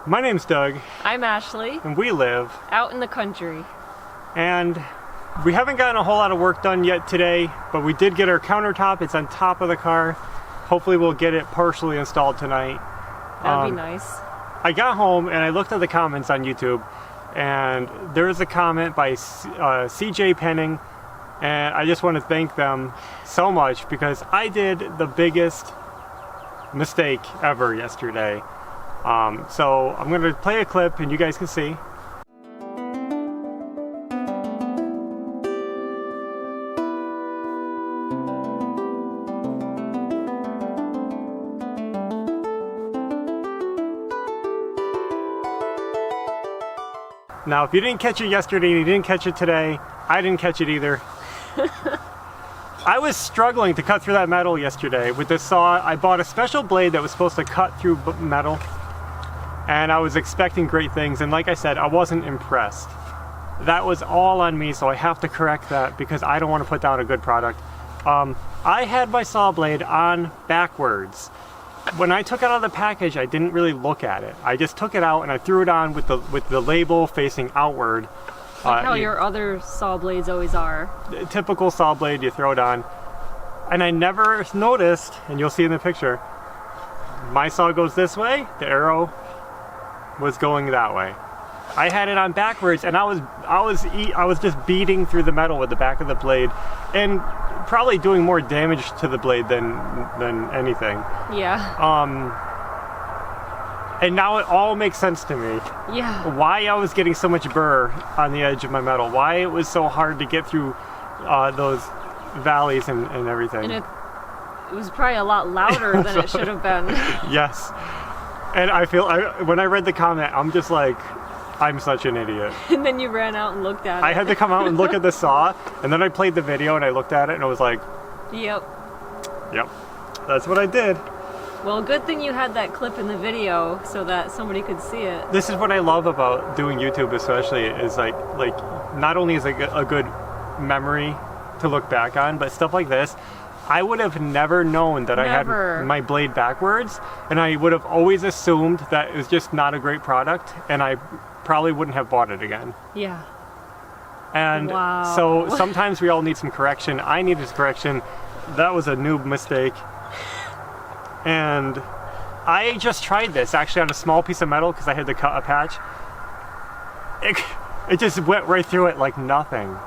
My name's Doug. I'm Ashley. And we live out in the country. And we haven't gotten a whole lot of work done yet today, but we did get our countertop. It's on top of the car. Hopefully we'll get it partially installed tonight. That'd be nice. I got home and I looked at the comments on YouTube, and there's a comment by cjpenning, and I just want to thank them so much because I did the biggest mistake ever yesterday. So I'm going to play a clip and you guys can see. Now, if you didn't catch it yesterday, you didn't catch it today, I didn't catch it either. I was struggling to cut through that metal yesterday with this saw. I bought a special blade that was supposed to cut through metal, and I was expecting great things, and like I said, I wasn't impressed. That was all on me, so I have to correct that because I don't want to put down a good product. I had my saw blade on backwards. When I took it out of the package, I didn't really look at it. I just took it out and I threw it on with the label facing outward. Like how your other saw blades always are. Typical saw blade, you throw it on. And I never noticed, and you'll see in the picture, my saw goes this way, the arrow was going that way. I had it on backwards, and I was just beating through the metal with the back of the blade, and probably doing more damage to the blade than anything. Yeah. And now it all makes sense to me. Yeah. Why I was getting so much burr on the edge of my metal. Why it was so hard to get through those valleys and everything. And it was probably a lot louder than it should have been. Yes. And when I read the comment, I'm just like, I'm such an idiot. And then you ran out and looked at it. I had to come out and look at the saw, and then I played the video and I looked at it and I was like, Yep. That's what I did. Well, good thing you had that clip in the video so that somebody could see it. This is what I love about doing YouTube, especially, is like not only is it a good memory to look back on, but stuff like this, I would have never known that I had my blade backwards, and I would have always assumed that it was just not a great product, and I probably wouldn't have bought it again. Yeah. And wow. So sometimes we all need some correction. I needed correction. That was a noob mistake. And I just tried this actually on a small piece of metal because I had to cut a patch. It just went right through it like nothing.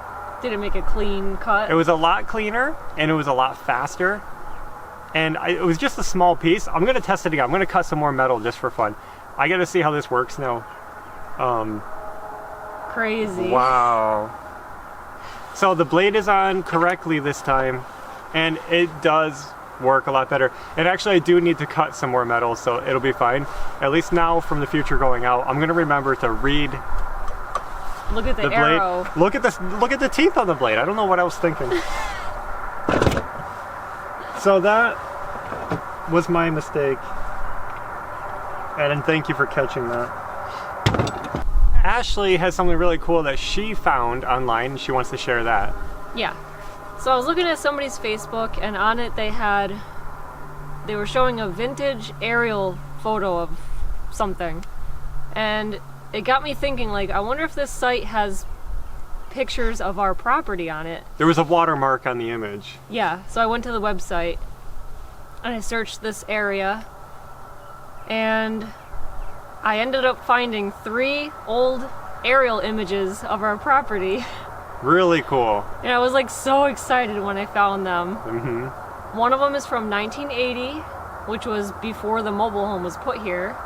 Did it make a clean cut? It was a lot cleaner and it was a lot faster. And it was just a small piece. I'm going to test it again. I'm going to cut some more metal just for fun. I got to see how this works now. Crazy. Wow. So the blade is on correctly this time, and it does work a lot better. And actually I do need to cut some more metal, so it'll be fine. At least now from the future going out, I'm gonna remember to read. Look at the arrow. Blade. Look at this. Look at the teeth on the blade. I don't know what I was thinking. So that was my mistake. And thank you for catching that. Ashley has something really cool that she found online. She wants to share that. Yeah. So I was looking at somebody's Facebook, and on it they were showing a vintage aerial photo of something. And it got me thinking, like, I wonder if this site has pictures of our property on it. There was a watermark on the image. Yeah, so I went to the website and I searched this area, and I ended up finding 3 old aerial images of our property. Really cool. And I was like so excited when I found them. Mm-hmm. One of them is from 1980, which was before the mobile home was put here.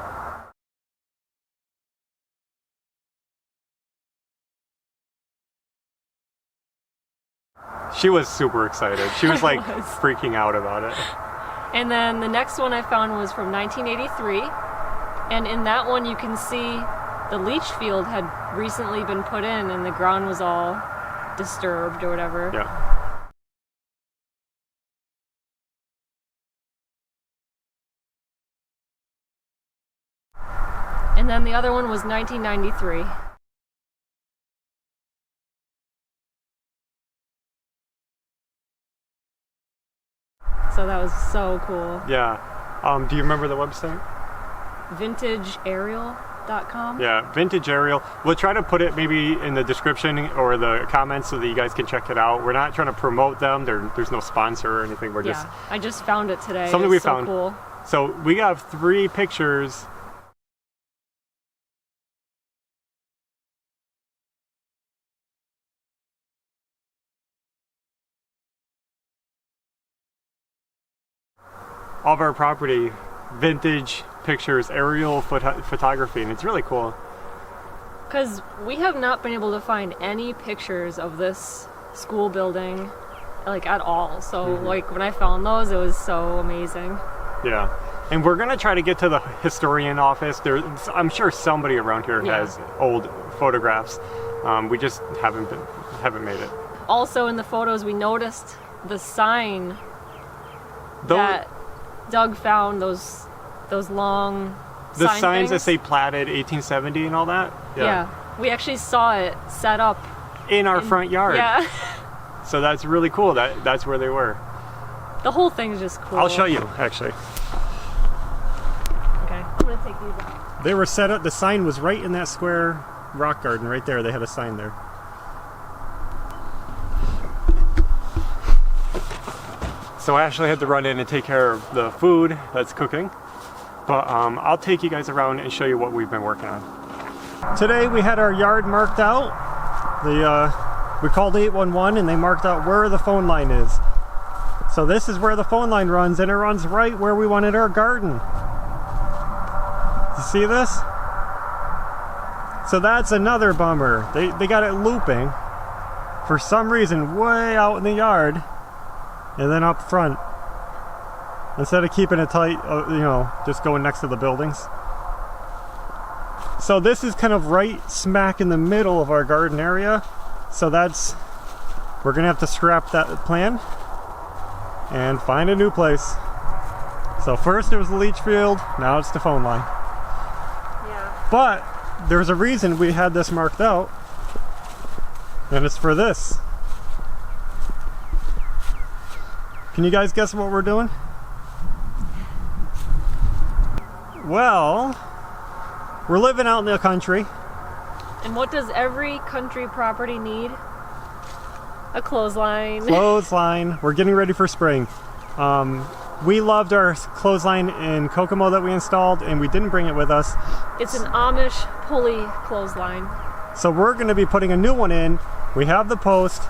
She was super excited. She was like freaking out about it. And then the next one I found was from 1983. And in that one you can see the leach field had recently been put in and the ground was all disturbed or whatever. Yeah. And then the other one was 1993. So that was so cool. Yeah. Do you remember the website? Vintage Aerial? vintageaerial.com. Yeah, vintage aerial. We'll try to put it maybe in the description or the comments so that you guys can check it out. We're not trying to promote them. There's no sponsor or anything. We're just I just found it today. something it's we so found. Cool. So we have 3 pictures. Of our property, vintage pictures, aerial photography, and it's really cool. Because we have not been able to find any pictures of this school building, like, at all. So, like, when I found those, it was so amazing. Yeah. And we're going to try to get to the historian office. I'm sure somebody around here has old photographs. We just haven't made it. Also, in the photos, we noticed the sign that Doug found, those long the sign signs that things. say platted 1870 and all that. Yeah. We actually saw it set up in our front yard. Yeah. So that's really cool. That's where they were. The whole thing is just cool. I'll show you, actually. Okay. I'm gonna take these out. They were set up. The sign was right in that square rock garden right there. They had a sign there. So Ashley had to run in and take care of the food that's cooking. But I'll take you guys around and show you what we've been working on. Today we had our yard marked out. We called 811 and they marked out where the phone line is. So this is where the phone line runs, and it runs right where we wanted our garden. You see this? So that's another bummer. They got it looping for some reason way out in the yard and then up front, instead of keeping it tight, you know, just going next to the buildings. So this is kind of right smack in the middle of our garden area. So we're gonna have to scrap that plan and find a new place. So first it was the leach field, now it's the phone line. Yeah. But there's a reason we had this marked out, and it's for this. Can you guys guess what we're doing? Well, we're living out in the country. And what does every country property need? A clothesline. Clothesline. We're getting ready for spring. We loved our clothesline in Kokomo that we installed, and we didn't bring it with us. It's an Amish pulley clothesline. So we're going to be putting a new one in. We have the post,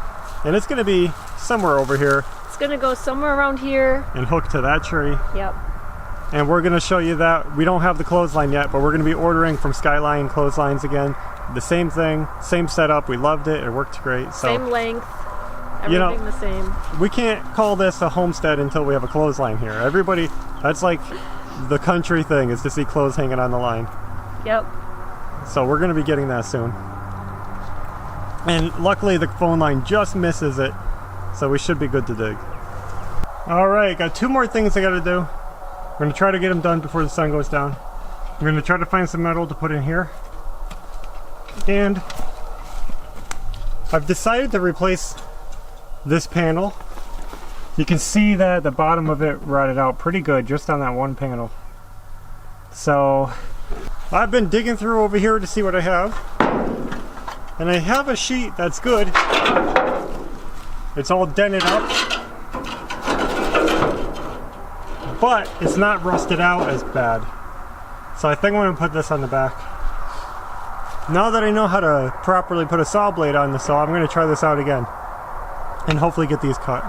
and it's going to be somewhere over here It's gonna go somewhere around here. and hook to that tree. Yep. And we're going to show you that. We don't have the clothesline yet, but we're going to be ordering from Skyline Clotheslines again. The same thing, same setup. We loved it. It worked great. So, Same length. Everything you know, the same. we can't call this a homestead until we have a clothesline here. Everybody, that's like the country thing, is to see clothes hanging on the line. Yep. So we're going to be getting that soon. And luckily the phone line just misses it, so we should be good to dig. All right, got 2 more things I got to do. We're going to try to get them done before the sun goes down. We're going to try to find some metal to put in here. And I've decided to replace this panel. You can see that the bottom of it rotted out pretty good just on that one panel. So I've been digging through over here to see what I have. And I have a sheet that's good. It's all dented up, but it's not rusted out as bad. So I think I'm gonna put this on the back. Now that I know how to properly put a saw blade on the saw, I'm gonna try this out again and hopefully get these cut.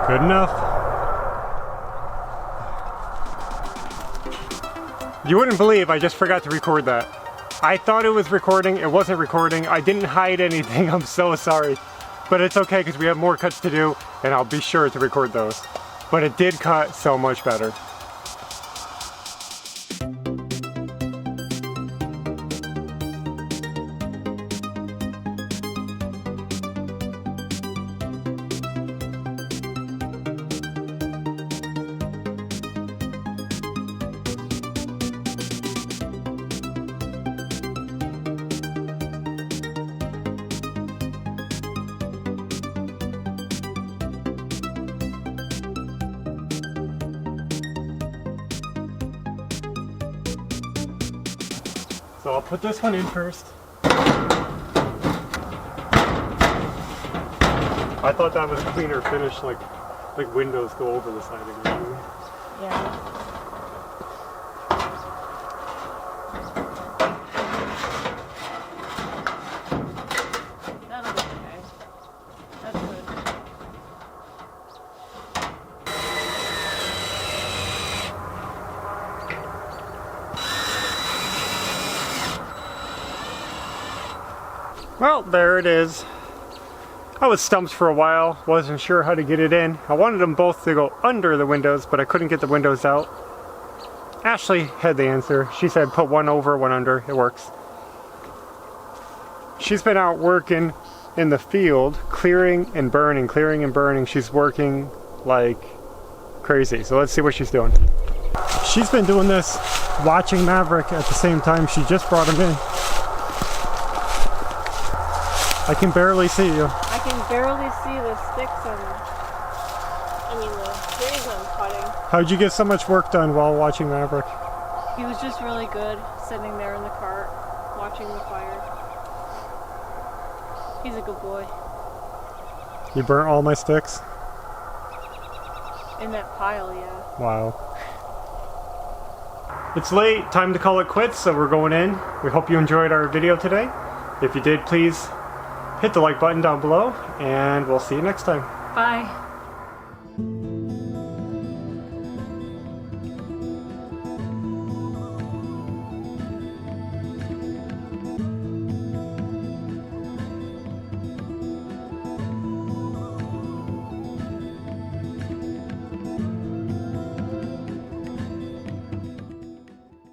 Good enough. You wouldn't believe I just forgot to record that. I thought it was recording, it wasn't recording. I didn't hide anything, I'm so sorry. But it's okay because we have more cuts to do and I'll be sure to record those. But it did cut so much better. So I'll put this one in first. I thought that was a cleaner finish, like windows go over the siding. Yeah. That'll be okay. That's good. Well, there it is. I was stumped for a while, wasn't sure how to get it in. I wanted them both to go under the windows, but I couldn't get the windows out. Ashley had the answer. She said put one over, one under. It works. She's been out working in the field, clearing and burning, clearing and burning. She's working like crazy. So let's see what she's doing. She's been doing this, watching Maverick at the same time. She just brought him in. I can barely see you. I can barely see the sticks and the trees I'm cutting. How'd you get so much work done while watching Maverick? He was just really good, sitting there in the cart, watching the fire. He's a good boy. You burnt all my sticks? In that pile, yeah. Wow. It's late, time to call it quits, so we're going in. We hope you enjoyed our video today. If you did, please hit the like button down below, and we'll see you next time. Bye.